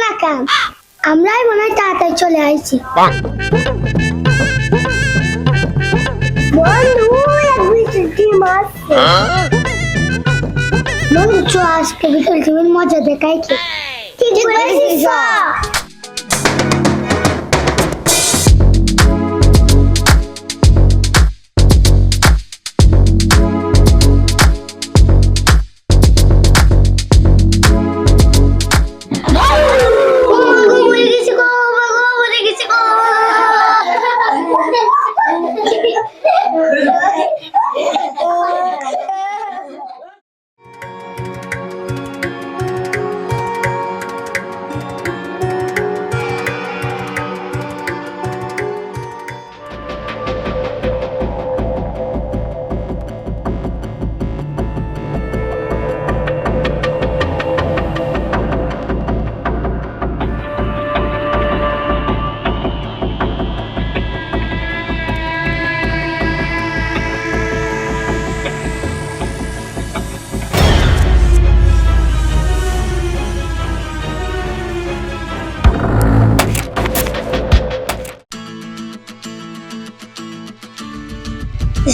না কেন? আমরাই মনে হয় তাড়াতাড়ি চলে আসছি। বন্ধু এক বিচুটি মাছ বন্ধু চ আজকে বিকেল তুমি মজা দেখাই কি ঠিক বলেছিস।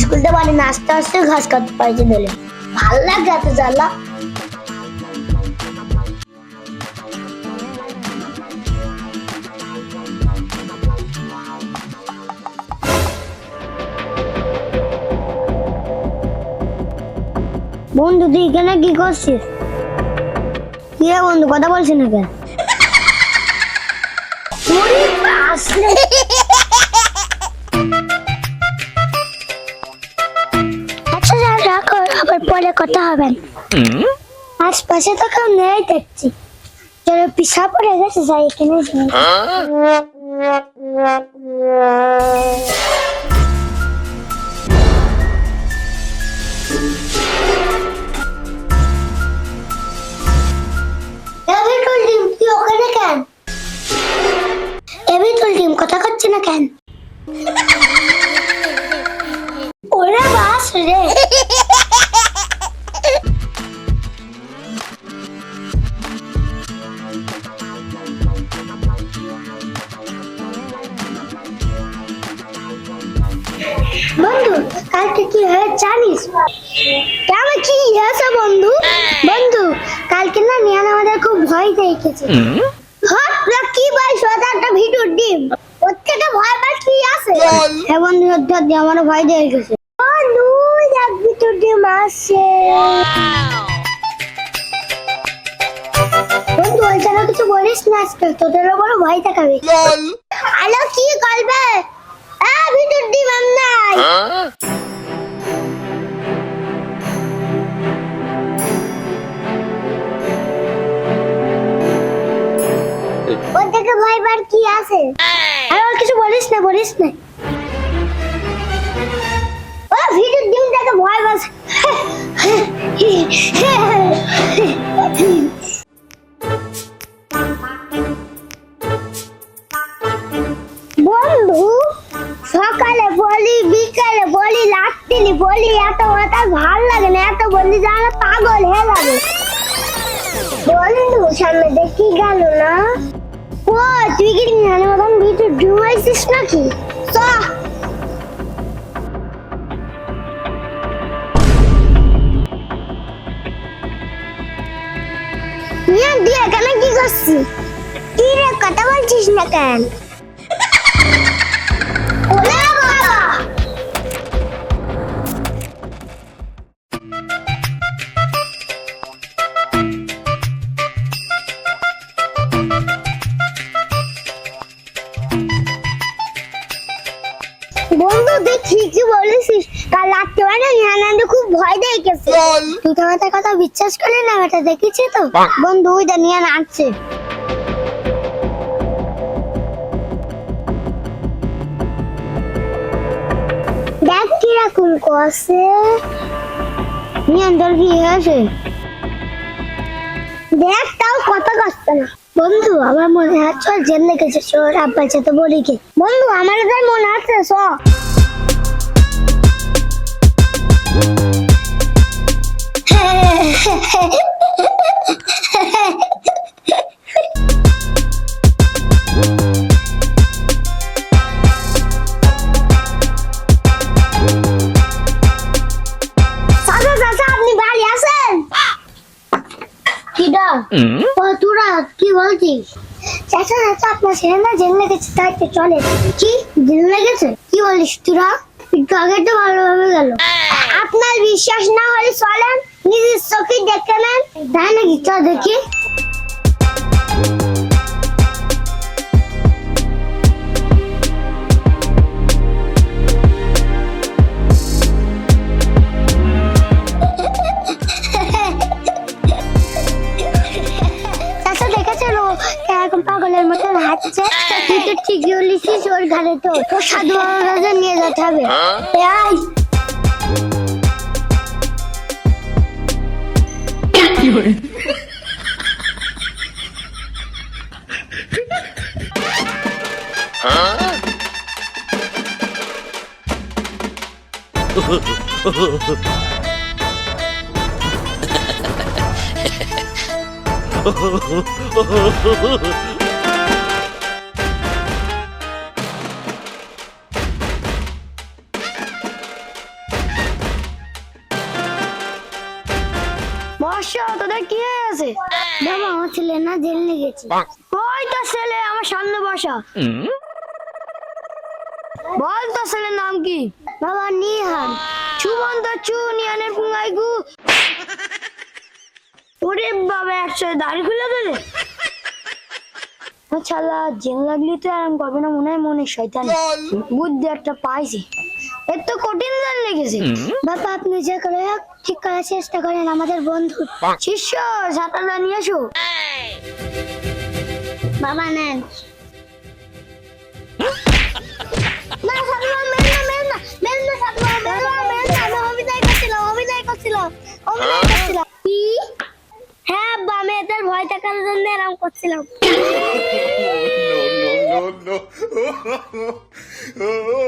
স্কুলতে বাড়ি নাচতে আসতে ঘাস কাটতে পারছি দিলে ভাল লাগে এত জ্বালা। বন্ধু তুই এখানে কি করছিস? কি রে বন্ধু কথা বলছিস না কেন? আবার পরে কথা হবে। আশপাশে তো কেউ নেই দেখছি। চলো পিছা পড়ে গেছে যাই এখানে তুই ওখানে কেন? এবি তুল ডিম কথা করছে না কেন? ওরে বাস রে বন্ধু কালকে কি হয়ে জানিস? কেমন কি হয়েছে বন্ধু? বন্ধু কালকে না নিয়ান আমাদের খুব ভয় দেখিয়েছে। হ্যাঁ কি ভাই সোজা একটা ভিডিও ডিম ওর থেকে ভয় পাস কি আছে? হ্যাঁ বন্ধু সত্যি আমার ভয় দেখিয়েছে। বন্ধু এক ভিডিও ডিম আসছে বন্ধু ওই জন্য কিছু বলিস না আজকে তোদের বড় ভয় দেখাবে। হ্যালো কি করবে? ভিতর দিবাম নাই ওর থেকে ভয় পার কি আছে? আর কিছু বলিস না ও ভিতর দিম থেকে ভয় পাস। বন্ধু সকালে বলি বিকালে বলি রাত্রি বলি এত কথা ভাল লাগে না, এত বলি যারা পাগল হয়ে যাবে। বন্ধু সামনে দেখি গেল না ও তুই কি জানি মতন ভিতর ঢুকাইছিস নাকি? চ নিয়ে দিয়ে এখানে কি করছিস? কি রে কথা বলছিস না কেন? বন্ধু তুই ঠিকই বলেছিস কাল রাত্রে নিহানন্দ খুব ভয় দেখিয়েছে। তুই তো আমার কথা বিশ্বাস করলি না? এটা দেখেছি তো বন্ধু ওই দা নিয়ে নাচছে। দেখ কিরকম করছে নিয়ন্ত্রণ কি হয়েছে দেখ তাও কথা করছে না। বন্ধু আমার মনে হয় চল জেল লেগেছে চোর আব্বার সাথে বলি কি। বন্ধু আমার তাই মনে আছে চ ও তোরা কি বলছিস? চাচা চাচা আপনার ছেলে না জেল লেগেছে, তাই তো চলে। কি জেল লেগেছে? কি বলিস তোরা? একটু আগে তো ভালোভাবে গেল। আপনার বিশ্বাস না হলে চলেন, নিজের চোখে দেখে নেন। তাই নাকি? চল দেখি। চাচা দেখেছেন ও এরকম পাগলের মতো হাঁটছে? তুই তো ঠিকই বলেছিস, ওর ঘরে তো তোর সাধু বাবাকে নিয়ে যেতে হবে। আয়। বর্ষা তোদের কি হয়েছে? বাবা আমার ছেলে না জেল লেগেছে। ওই তো ছেলে আমার সামনে বসা। বল তো ছেলের নাম কি? বাবা নিহান। সুমন্ত চু নিহানের পুঙ্গাই গু। ওরে বাবা একসাথে দাড়ি খুলে দিলে। শালা জেল লাগলি তো আরাম করবে না, মনে হয় মনে শয়তান বুদ্ধি একটা পাইছি। এর তো কঠিন জেল লেগেছে। বাবা আপনি যে করে হোক ঠিক করার চেষ্টা করেন, আমাদের বন্ধু শিষ্য ছাতাটা নিয়ে এসো। বাবা নেন। না সাধু মেল না সাধু মেল না, আমি অভিনয় করছিলাম। কি? হ্যাঁ আব্বা, আমি এদের ভয় দেখানোর জন্য এরকম করছিলাম। no, no, no, no.